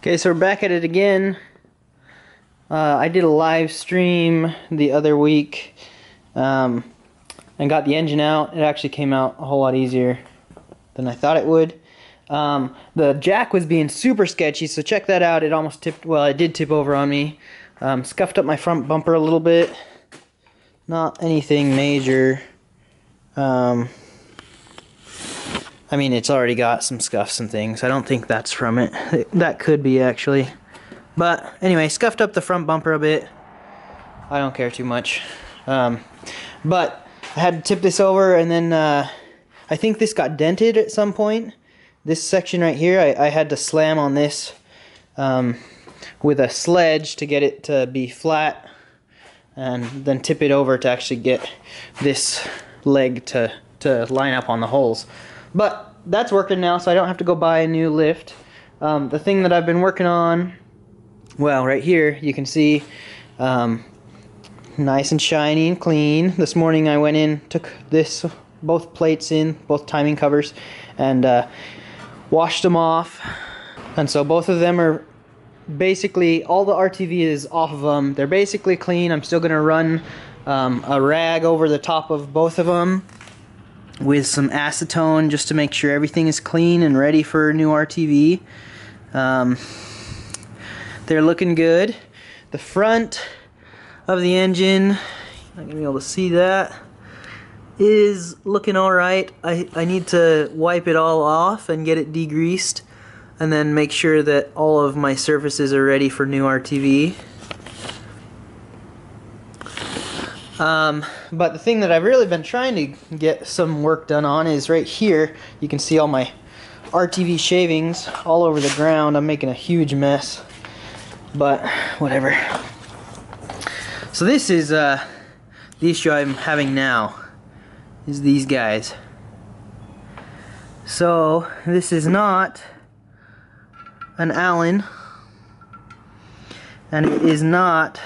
Okay, so we're back at it again. I did a live stream the other week and got the engine out. It actually came out a whole lot easier than I thought it would. The jack was being super sketchy, so check that out. It almost tipped, well, it did tip over on me. Scuffed up my front bumper a little bit. Not anything major. I mean, it's already got some scuffs and things. I don't think that's from it. That could be, actually. But anyway, scuffed up the front bumper a bit. I don't care too much. But I had to tip this over, and then I think this got dented at some point. This section right here, I had to slam on this with a sledge to get it to be flat, and then tip it over to actually get this leg to line up on the holes. But that's working now, so I don't have to go buy a new lift. The thing that I've been working on, well, right here you can see nice and shiny and clean. This morning I went in, took both plates in, both timing covers, and washed them off. And so both of them are basically, all the RTV is off of them. They're basically clean. I'm still going to run a rag over the top of both of them with some acetone just to make sure everything is clean and ready for a new RTV. They're looking good. The front of the engine, you're not going to be able to see that, is looking alright. I need to wipe it all off and get it degreased, and then make sure that all of my surfaces are ready for new RTV. But the thing that I've really been trying to get some work done on is right here. You can see all my RTV shavings all over the ground. I'm making a huge mess, but whatever. So this is the issue I'm having now, is these guys. So this is not an Allen, and it is not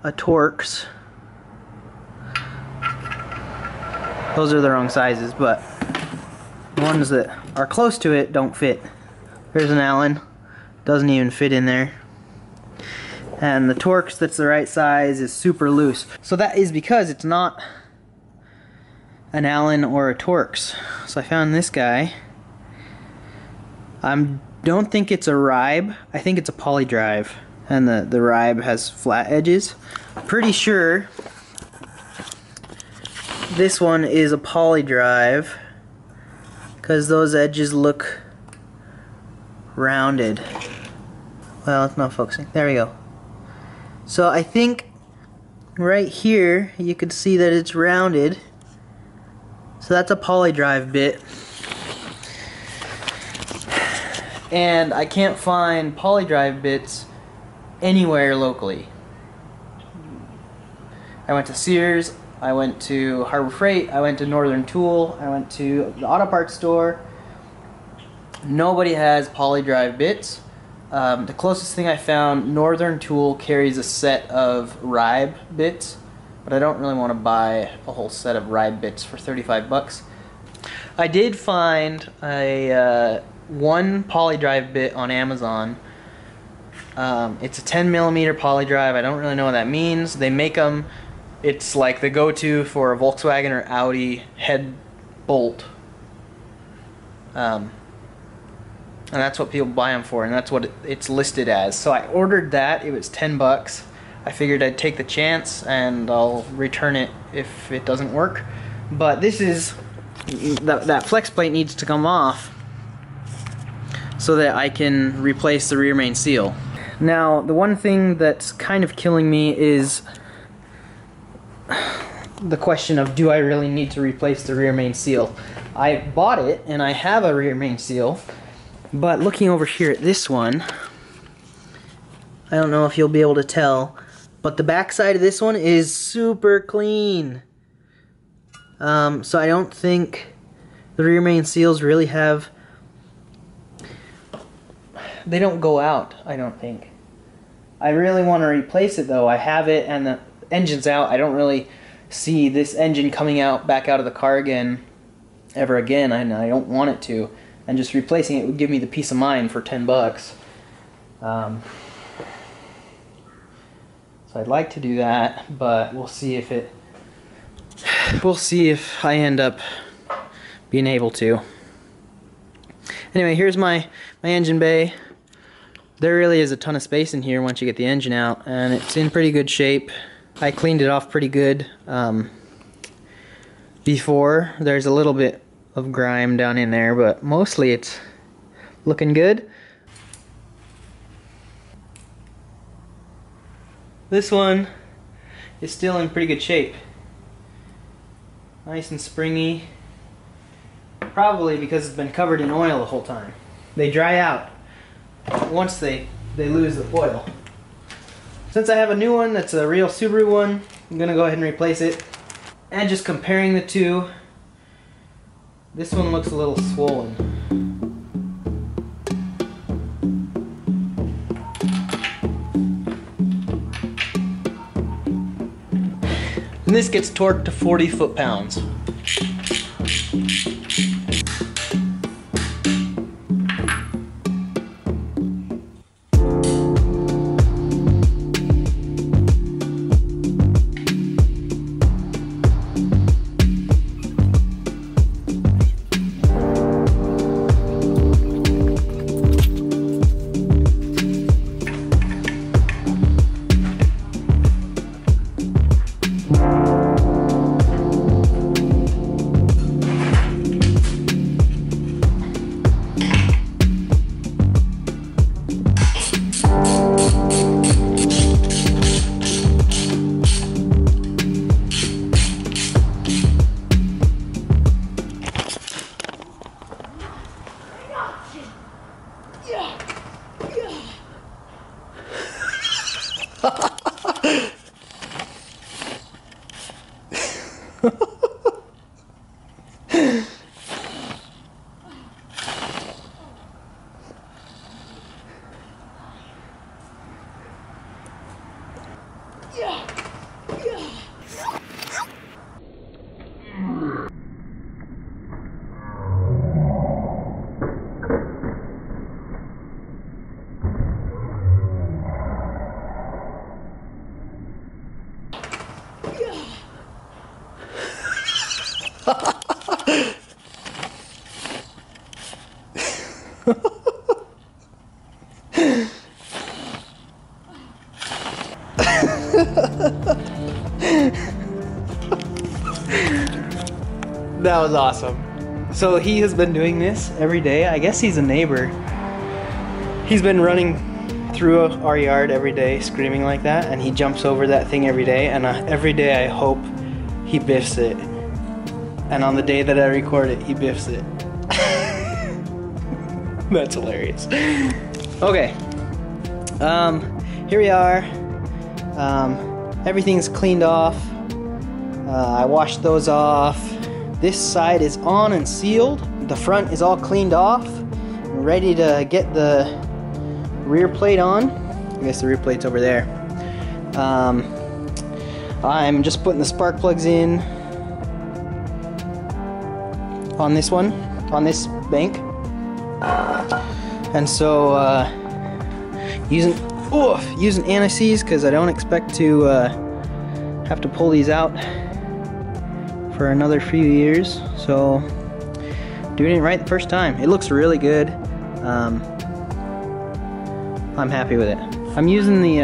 a Torx. Those are the wrong sizes, but the ones that are close to it don't fit. There's an Allen, doesn't even fit in there. And the Torx that's the right size is super loose. So that is because it's not an Allen or a Torx. So I found this guy. I don't think it's a ribe. I think it's a poly drive. And the ribe has flat edges. Pretty sure this one is a poly drive because those edges look rounded. Well, it's not focusing. There we go. So I think right here you could see that it's rounded. So that's a poly drive bit. And I can't find poly drive bits anywhere locally. I went to Sears, I went to Harbor Freight, I went to Northern Tool, I went to the auto parts store. Nobody has poly drive bits. The closest thing I found, Northern Tool carries a set of ribe bits, but I don't really want to buy a whole set of ribe bits for 35 bucks. I did find a one poly drive bit on Amazon. It's a 10mm poly drive. I don't really know what that means. They make them. It's like the go-to for a Volkswagen or Audi head bolt. And that's what people buy them for, and that's what it's listed as. So I ordered that. It was 10 bucks. I figured I'd take the chance and I'll return it if it doesn't work. But this is, that flex plate needs to come off so that I can replace the rear main seal. Now, the one thing that's kind of killing me is the question of, do I really need to replace the rear main seal? I bought it and I have a rear main seal, but looking over here at this one, I don't know if you'll be able to tell, but the back side of this one is super clean. So I don't think the rear main seals really have, they don't go out, I don't think. I really want to replace it though. I have it and the engine's out. I don't really see this engine coming out back out of the car again ever again, and I don't want it to. And just replacing it would give me the peace of mind for 10 bucks. So I'd like to do that, but we'll see if I end up being able to. Anyway, here's my engine bay. There really is a ton of space in here once you get the engine out, and it's in pretty good shape. I cleaned it off pretty good before. There's a little bit of grime down in there, but mostly it's looking good. This one is still in pretty good shape. Nice and springy. Probably because it's been covered in oil the whole time. They dry out once they lose the oil. Since I have a new one that's a real Subaru one, I'm gonna go ahead and replace it. And just comparing the two, this one looks a little swollen. And this gets torqued to 40 foot-pounds. That was awesome. So he has been doing this every day. I guess he's a neighbor. He's been running through our yard every day screaming like that, and he jumps over that thing every day, and every day I hope he biffs it. And on the day that I record it, he biffs it. That's hilarious. Okay. Here we are. Everything's cleaned off. I washed those off. This side is on and sealed. The front is all cleaned off. I'm ready to get the rear plate on. I guess the rear plate's over there. I'm just putting the spark plugs in on this one, on this bank. And so using anti-seize because I don't expect to have to pull these out for another few years, so doing it right the first time. It looks really good. I'm happy with it. I'm using the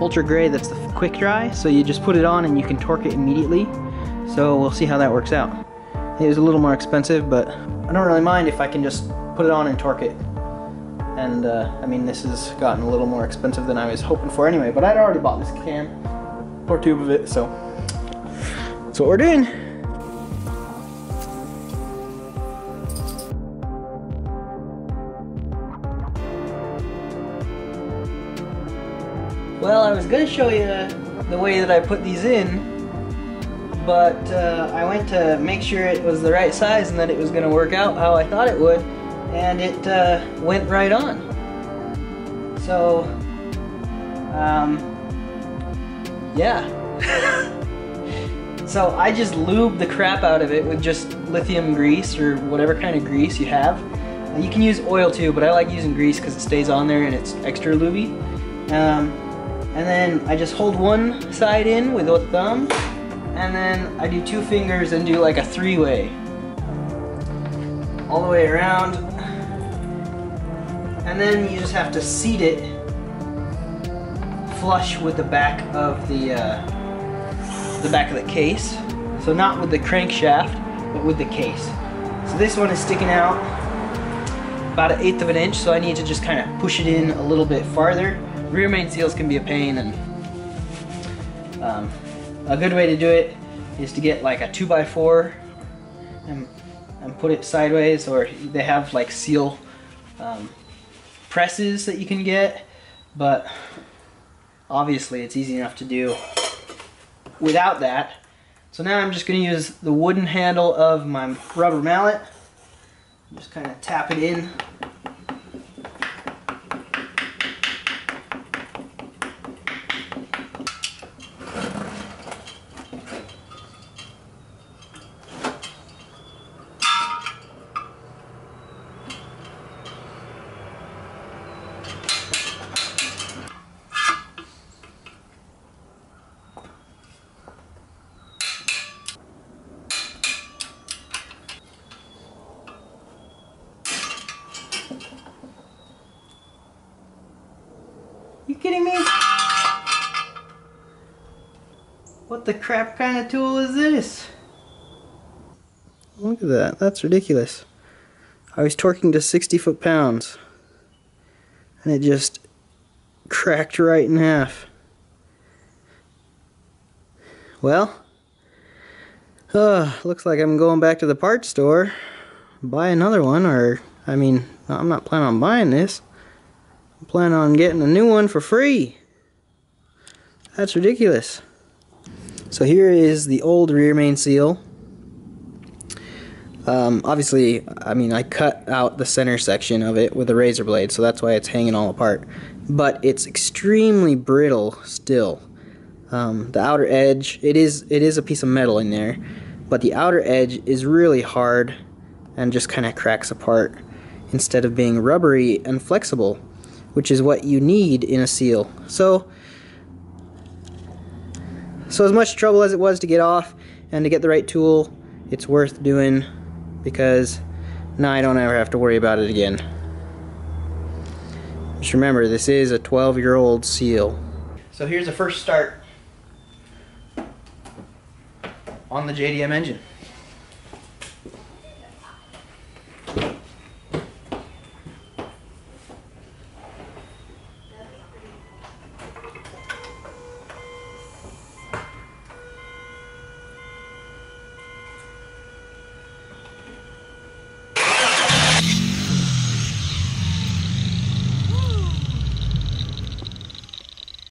Ultra Gray, that's the quick dry, so you just put it on and you can torque it immediately. So we'll see how that works out. It was a little more expensive, but I don't really mind if I can just put it on and torque it. And I mean, this has gotten a little more expensive than I was hoping for anyway, but I'd already bought this can or tube of it, so that's what we're doing. Well, I was going to show you the way that I put these in, but I went to make sure it was the right size and that it was going to work out how I thought it would, and it went right on. So, yeah. So I just lubed the crap out of it with just lithium grease or whatever kind of grease you have, You can use oil too, but I like using grease because it stays on there and it's extra lubey. And then I just hold one side in with a thumb, and then I do 2 fingers and do like a 3-way. All the way around. And then you just have to seat it flush with the back of the case. So not with the crankshaft, but with the case. So this one is sticking out about 1/8 of an inch, so I need to just kind of push it in a little bit farther. Rear main seals can be a pain, and a good way to do it is to get like a 2x4 and put it sideways, or they have like seal presses that you can get, but obviously it's easy enough to do without that. So now I'm just going to use the wooden handle of my rubber mallet, just kind of tap it in. You kidding me? What the crap kind of tool is this? Look at that, that's ridiculous. I was torquing to 60 foot-pounds and it just cracked right in half. Well, looks like I'm going back to the parts store, buy another one, or, I mean, I'm not planning on buying this. I'm planning on getting a new one for free. That's ridiculous. So here is the old rear main seal. Obviously, I mean, I cut out the center section of it with a razor blade, so that's why it's hanging all apart. But it's extremely brittle still. The outer edge, it is a piece of metal in there, but the outer edge is really hard and just kind of cracks apart instead of being rubbery and flexible, which is what you need in a seal. So as much trouble as it was to get off and to get the right tool, it's worth doing, because now I don't ever have to worry about it again. Just remember, this is a 12-year-old seal. So here's the first start on the JDM engine.